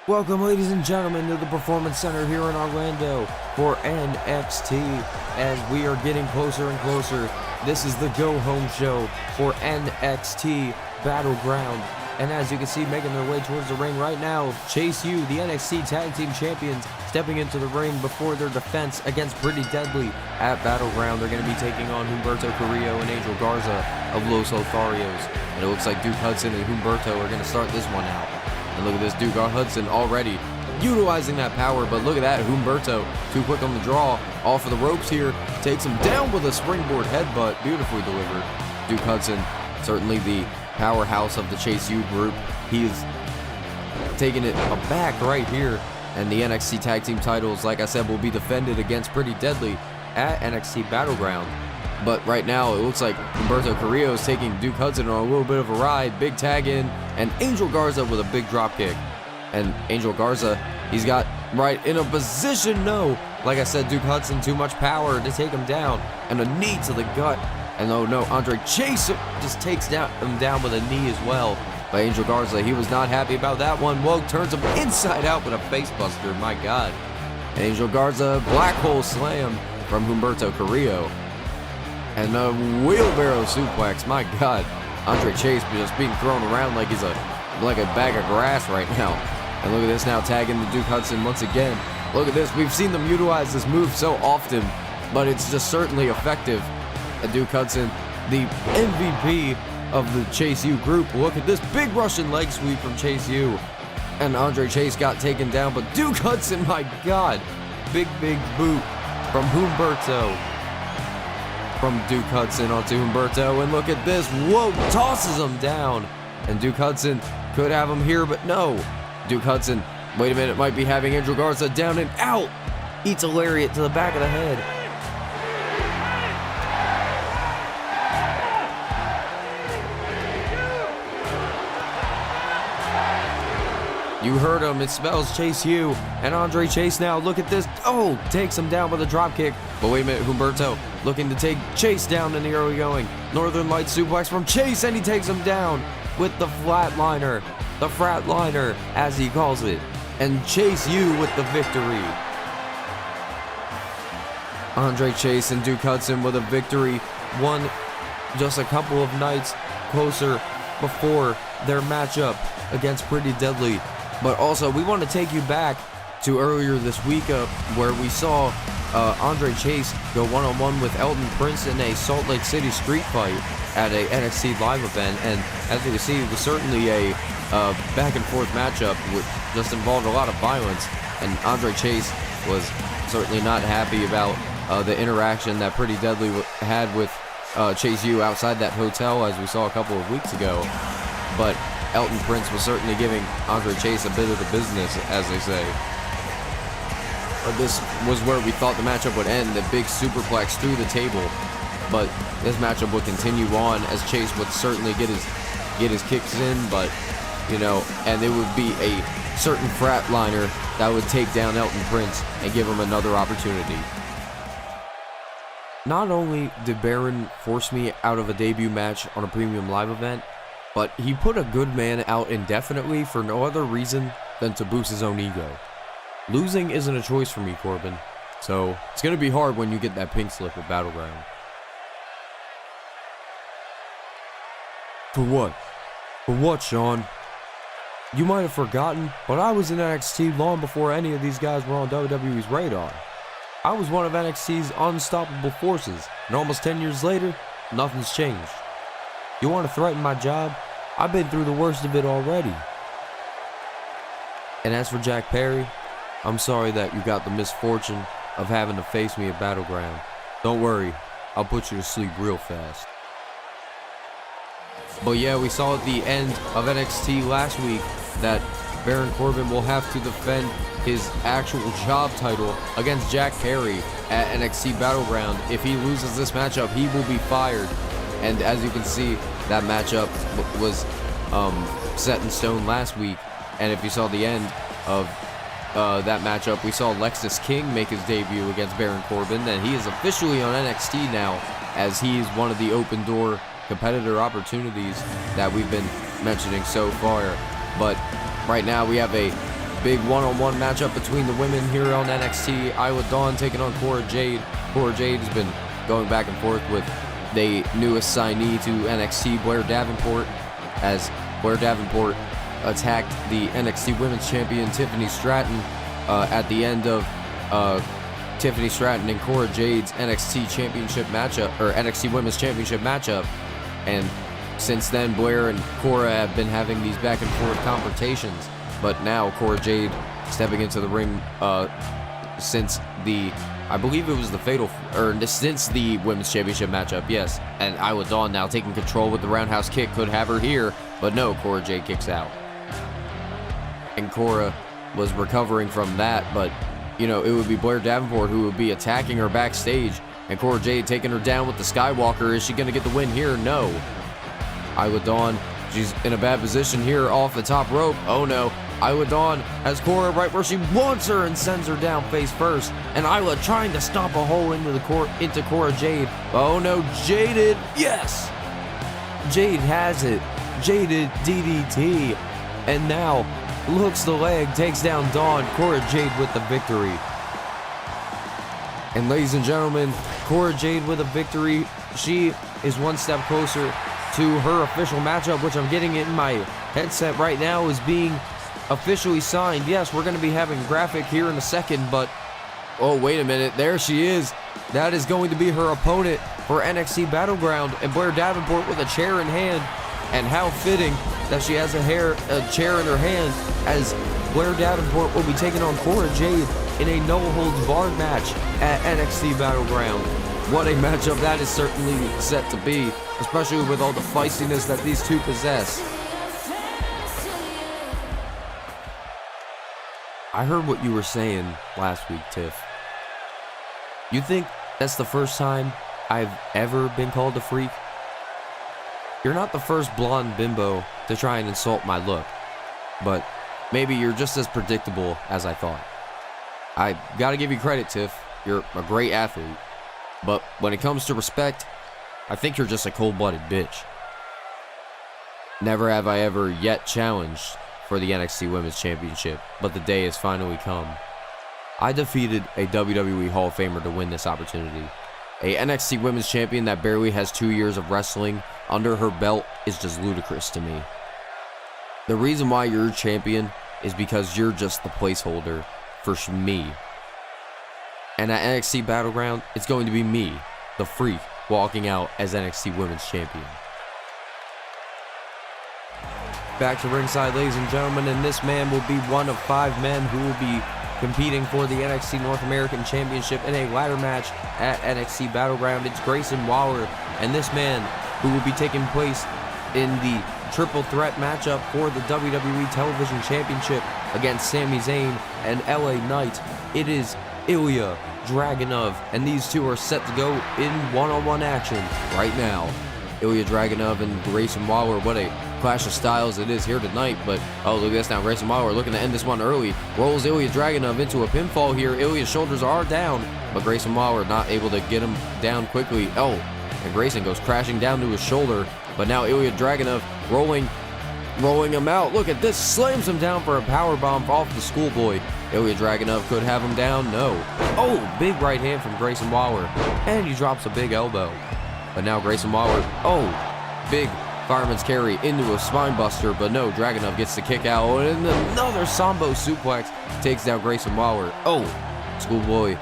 Welcome, ladies and gentlemen, to the Performance Center here in Orlando for NXT. As we are getting closer and closer, this is the go-home show for NXT Battleground. And as you can see, making their way towards the ring right now, Chase U, the NXT Tag Team Champions, stepping into the ring before their defense against Pretty Deadly at Battleground. They're going to be taking on Humberto Carrillo and Angel Garza of Los Lotharios. And it looks like Duke Hudson and Humberto are going to start this one out. And look at this, Duke Hudson already utilizing that power, but look at that, Humberto, too quick on the draw, off of the ropes here, takes him down with a springboard headbutt, beautifully delivered. Duke Hudson, certainly the powerhouse of the Chase U group. He's taking it aback right here, and the NXT Tag Team titles, like I said, will be defended against Pretty Deadly at NXT Battleground. But right now, it looks like Humberto Carrillo is taking Duke Hudson on a little bit of a ride. Big tag in, and Angel Garza with a big drop kick. And Angel Garza, he's got right in a position. No, like I said, Duke Hudson, too much power to take him down. And a knee to the gut. And oh no, Andre Chase just takes him down with a knee as well. But Angel Garza, he was not happy about that one. Whoa, turns him inside out with a face buster, my God. And Angel Garza, black hole slam from Humberto Carrillo. And a wheelbarrow suplex, my God. Andre Chase just being thrown around like he's like a bag of grass right now. And look at this now, tagging the Duke Hudson once again. Look at this, we've seen them utilize this move so often, but it's just certainly effective. And Duke Hudson, the MVP of the Chase U group. Look at this big Russian leg sweep from Chase U. And Andre Chase got taken down, but Duke Hudson, my God. Big boot from Humberto. From Duke Hudson onto Humberto, and look at this, whoa, tosses him down. And Duke Hudson could have him here, but no. Duke Hudson, wait a minute, might be having Angel Garza down and out. Eats a lariat to the back of the head. You heard him, it spells Chase U, and Andre Chase now, look at this, oh, takes him down with a drop kick. But wait a minute, Humberto looking to take Chase down in the early going. Northern Light suplex from Chase, and he takes him down with the flatliner, as he calls it. And Chase U with the victory. Andre Chase and Duke Hudson with a victory, one just a couple of nights closer before their matchup against Pretty Deadly. But also, we want to take you back to earlier this week where we saw Andre Chase go one-on-one with Elton Prince in a Salt Lake City street fight at a NXT live event. And as you can see, it was certainly a back-and-forth matchup which just involved a lot of violence. And Andre Chase was certainly not happy about the interaction that Pretty Deadly had with Chase U outside that hotel, as we saw a couple of weeks ago. But Elton Prince was certainly giving Andre Chase a bit of the business, as they say. But this was where we thought the matchup would end, the big superplex through the table. But this matchup would continue on as Chase would certainly get his kicks in, but, you know, and it would be a certain fratliner that would take down Elton Prince and give him another opportunity. Not only did Barrett force me out of a debut match on a premium live event, but he put a good man out indefinitely for no other reason than to boost his own ego. Losing isn't a choice for me, Corbin, so it's going to be hard when you get that pink slip at Battleground. For what? For what, Sean? You might have forgotten, but I was in NXT long before any of these guys were on WWE's radar. I was one of NXT's unstoppable forces, and almost 10 years later, nothing's changed. You want to threaten my job? I've been through the worst of it already. And as for Jack Perry, I'm sorry that you got the misfortune of having to face me at Battleground. Don't worry, I'll put you to sleep real fast. But yeah, we saw at the end of NXT last week that Baron Corbin will have to defend his actual job title against Jack Perry at NXT Battleground. If he loses this matchup, he will be fired. And as you can see, that matchup was set in stone last week. And if you saw the end of that matchup, we saw Lexus King make his debut against Baron Corbin, and he is officially on NXT now, as he is one of the open door competitor opportunities that we've been mentioning so far. But right now we have a Big one-on-one matchup between the women here on NXT. Isla Dawn taking on Cora Jade. Cora Jade has been going back and forth with the newest signee to NXT, Blair Davenport, as Blair Davenport attacked the NXT Women's Champion Tiffany Stratton at the end of Tiffany Stratton and Cora Jade's NXT Championship matchup, or NXT Women's Championship matchup. And since then, Blair and Cora have been having these back and forth confrontations. But now Cora Jade stepping into the ring since I believe it was since the Women's Championship matchup, yes. And Isla Dawn now taking control with the roundhouse kick, could have her here, but no, Cora Jade kicks out. And Cora was recovering from that, but, you know, it would be Blair Davenport who would be attacking her backstage, and Cora Jade taking her down with the Skywalker. Is she going to get the win here? No. Isla Dawn, she's in a bad position here off the top rope. Oh no. Isla Dawn has Cora right where she wants her and sends her down face first. And Isla trying to stomp a hole into Cora Jade. Oh no, Jaded. Yes! Jade has it. Jaded DDT. And now hooks the leg, takes down Dawn. Cora Jade with the victory. And ladies and gentlemen, Cora Jade with a victory. She is one step closer to her official matchup, which I'm getting in my headset right now, is being officially signed. Yes, we're going to be having a graphic here in a second, but oh, wait a minute. There she is. That is going to be her opponent for NXT Battleground, and Blair Davenport with a chair in hand. And how fitting that she has a chair in her hand, as Blair Davenport will be taking on Cora Jade in a no-holds-barred match at NXT Battleground. What a matchup that is certainly set to be, especially with all the feistiness that these two possess. I heard what you were saying last week, Tiff. You think that's the first time I've ever been called a freak? You're not the first blonde bimbo to try and insult my look, but maybe you're just as predictable as I thought. I gotta give you credit, Tiff. You're a great athlete. But when it comes to respect, I think you're just a cold-blooded bitch. Never have I ever yet challenged for the NXT Women's Championship, but the day has finally come. I defeated a WWE Hall of Famer to win this opportunity. A NXT Women's Champion that barely has 2 years of wrestling under her belt is just ludicrous to me. The reason why you're champion is because you're just the placeholder for me. And at NXT Battleground, it's going to be me, the freak, walking out as NXT Women's Champion. Back to ringside, ladies and gentlemen, and this man will be one of 5 men who will be competing for the NXT North American Championship in a ladder match at NXT Battleground. It's Grayson Waller, and this man who will be taking place in the triple threat matchup for the WWE Television Championship against Sami Zayn and LA Knight. It is Ilja, Dragunov, and these two are set to go in one-on-one action right now. Ilja Dragunov and Grayson Waller, what a clash of styles it is here tonight, but oh, look at this now. Grayson Waller looking to end this one early. Rolls Ilja Dragunov into a pinfall here. Ilja's shoulders are down, but Grayson Waller not able to get him down quickly. Oh, and Grayson goes crashing down to his shoulder, but now Ilja Dragunov rolling him out. Look at this, slams him down for a powerbomb off the schoolboy. Ilja Dragunov could have him down, no. Oh, big right hand from Grayson Waller, and he drops a big elbow. But now Grayson Waller, oh, big fireman's carry into a spine buster, but no, Dragunov gets the kick out, and another Sambo suplex takes down Grayson Waller. Oh, schoolboy,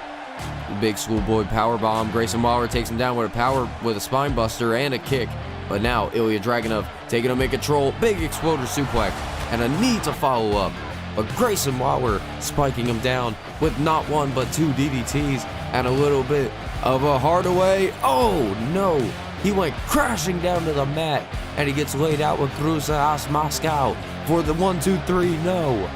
big schoolboy powerbomb. Grayson Waller takes him down with a spine buster and a kick. But now Ilja Dragunov taking him in control, big exploder suplex, and a knee to follow up. But Grayson Waller spiking him down with not one but 2 DDTs and a little bit of a hardaway. Oh no, he went crashing down to the mat, and he gets laid out with Cruza As Moscow for the 1, 2, 3, no.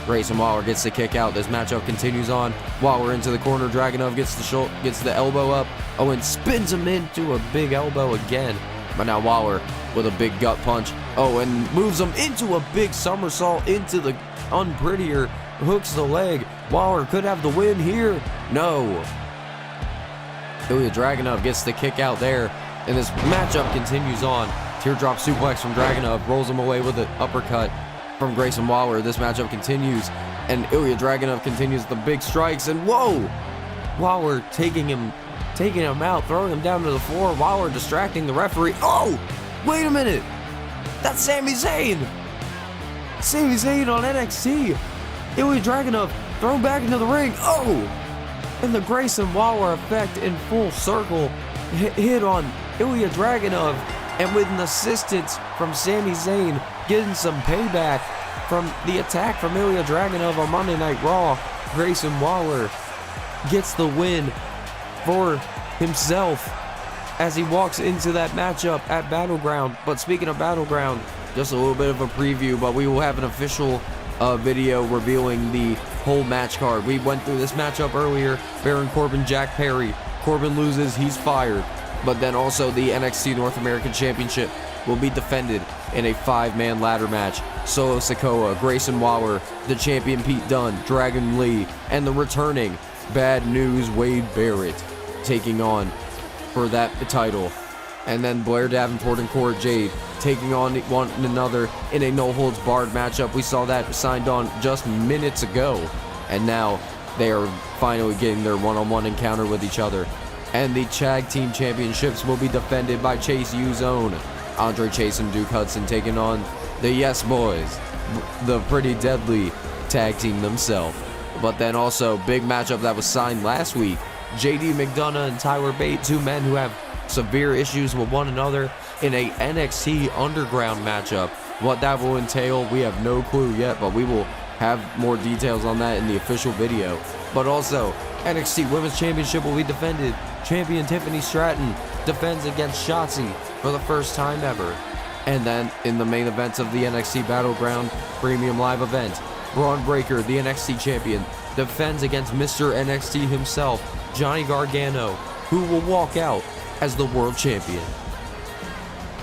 Grayson Waller gets the kick out. This matchup continues on. Waller into the corner. Dragunov gets the elbow up. Oh, and spins him into a big elbow again. But now Waller with a big gut punch. Oh, and moves him into a big somersault into the unprettier. Hooks the leg. Waller could have the win here. No. Ilja Dragunov gets the kick out there. And this matchup continues on. Teardrop suplex from Dragunov. Rolls him away with an uppercut. from Grayson Waller. This matchup continues, and Ilja Dragunov continues the big strikes, and whoa! Waller taking him out, throwing him down to the floor. Waller distracting the referee. Oh! Wait a minute! That's Sami Zayn! Sami Zayn on NXT! Ilja Dragunov thrown back into the ring. Oh! And the Grayson Waller effect in full circle hit on Ilja Dragunov, and with an assistance from Sami Zayn getting some payback from the attack from Ilja Dragunov on Monday Night Raw, Grayson Waller gets the win for himself as he walks into that matchup at Battleground. But speaking of Battleground, just a little bit of a preview, but we will have an official video revealing the whole match card. We went through this matchup earlier. Baron Corbin, Jack Perry. Corbin loses, he's fired. But then also the NXT North American Championship will be defended in a 5-man ladder match. Solo Sikoa, Grayson Waller, the champion Pete Dunne, Dragon Lee, and the returning Bad News Wade Barrett taking on for that title. And then Blair Davenport and Cora Jade taking on one another in a no-holds-barred matchup. We saw that signed on just minutes ago, and now they are finally getting their one-on-one encounter with each other. And the Tag Team Championships will be defended by Chase U's own Andre Chase and Duke Hudson taking on the Yes Boys, the Pretty Deadly tag team themselves. But then also, big matchup that was signed last week, JD McDonough and Tyler Bate, two men who have severe issues with one another in a NXT Underground matchup. What that will entail, we have no clue yet, but we will have more details on that in the official video. But also, NXT Women's Championship will be defended. Champion Tiffany Stratton defends against Shotzi for the first time ever. And then, in the main events of the NXT Battleground Premium Live event, Braun Breaker, the NXT Champion, defends against Mr. NXT himself, Johnny Gargano, who will walk out as the World Champion.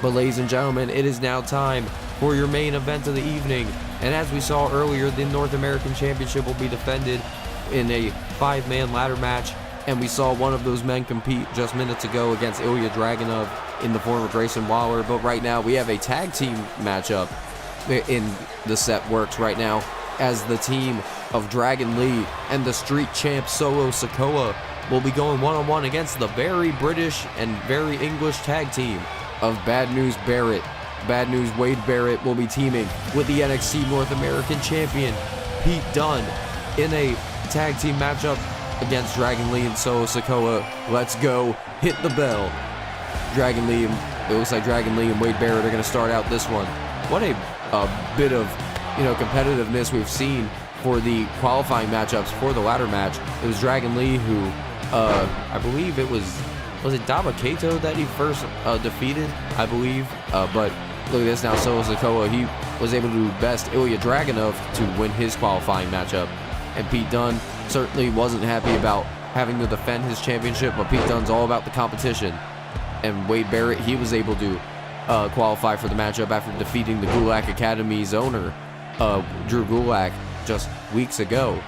But ladies and gentlemen, it is now time for your main event of the evening. And as we saw earlier, the North American Championship will be defended in a 5-man ladder match. And we saw one of those men compete just minutes ago against Ilja Dragunov in the form of Grayson Waller. But right now, we have a tag team matchup in the set works right now, as the team of Dragon Lee and the street champ Solo Sikoa will be going one-on-one against the very British and very English tag team of Bad News Barrett. Bad News Wade Barrett will be teaming with the NXT North American Champion Pete Dunne in a tag team matchup against Dragon Lee and Solo Sikoa. Let's go. Hit the bell. Dragon Lee, it looks like Dragon Lee and Wade Barrett are going to start out this one. What a bit of competitiveness we've seen for the qualifying matchups for the ladder match. It was Dragon Lee who, I believe it was it Daba Kato that he first defeated, I believe. But look at this now, Solo Sikoa, he was able to do best Ilja Dragunov to win his qualifying matchup. And Pete Dunne certainly wasn't happy about having to defend his championship, but Pete Dunne's all about the competition. And Wade Barrett, he was able to qualify for the matchup after defeating the Gulak Academy's owner, Drew Gulak, just weeks ago.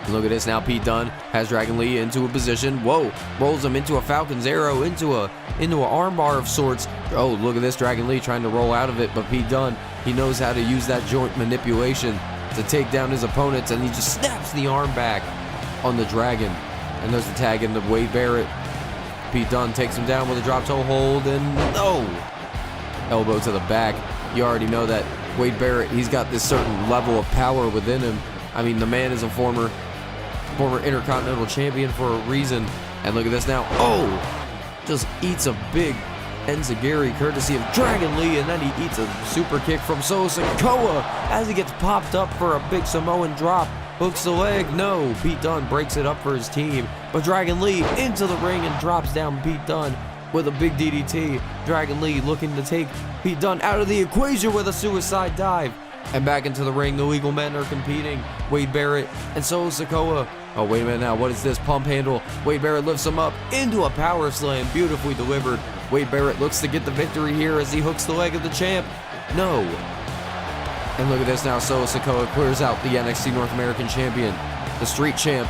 And look at this now, Pete Dunne has Dragon Lee into a position. Whoa, rolls him into a Falcon's Arrow, into a armbar of sorts. Oh, look at this, Dragon Lee trying to roll out of it, but Pete Dunne, he knows how to use that joint manipulation to take down his opponents, and he just snaps the arm back on the Dragon. And there's the tag into Wade Barrett. Pete Dunne takes him down with a drop toe hold, and no! Elbow to the back. You already know that Wade Barrett, he's got this certain level of power within him. I mean, the man is a former Intercontinental Champion for a reason. And look at this now. Oh! Just eats a big enziguri courtesy of Dragon Lee, and then he eats a super kick from Solo Sikoa as he gets popped up for a big Samoan drop. Hooks the leg. No, Pete Dunne breaks it up for his team. But Dragon Lee into the ring and drops down Pete Dunne with a big DDT. Dragon Lee looking to take Pete Dunne out of the equation with a suicide dive. And back into the ring, the legal men are competing. Wade Barrett and Solo Sikoa. Oh, wait a minute now. What is this? Pump handle. Wade Barrett lifts him up into a power slam. Beautifully delivered. Wade Barrett looks to get the victory here as he hooks the leg of the champ. No. And look at this now. Solo Sikoa clears out the NXT North American Champion. The street champ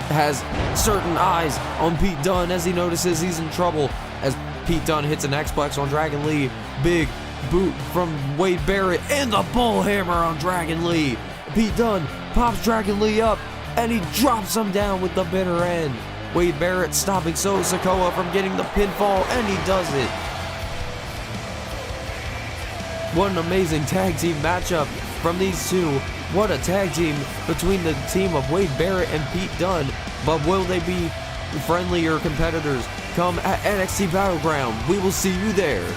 has certain eyes on Pete Dunne as he notices he's in trouble as Pete Dunne hits an X-Plex on Dragon Lee. Big boot from Wade Barrett, and the bull hammer on Dragon Lee. Pete Dunne pops Dragon Lee up, and he drops him down with the bitter end. Wade Barrett stopping Sikoa from getting the pinfall, and he does it. What an amazing tag team matchup from these two. What a tag team between the team of Wade Barrett and Pete Dunne. But will they be friendlier competitors come at NXT Battleground? We will see you there.